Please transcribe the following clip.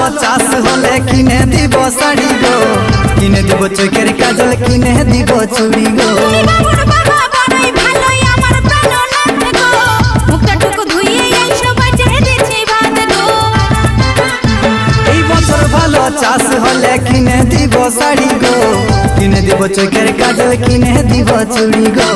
ভালো চাষ হলে কিনে দিব শাড়ি গো, কিনে দিব চোখের কাজল, কিনে দিব চুড়ি গো। এই বছর ভালো চাষ হলে কিনে দিব শাড়ি গো, কিনে দিব চোখের কাজল, কিনে দিব চুড়ি গো।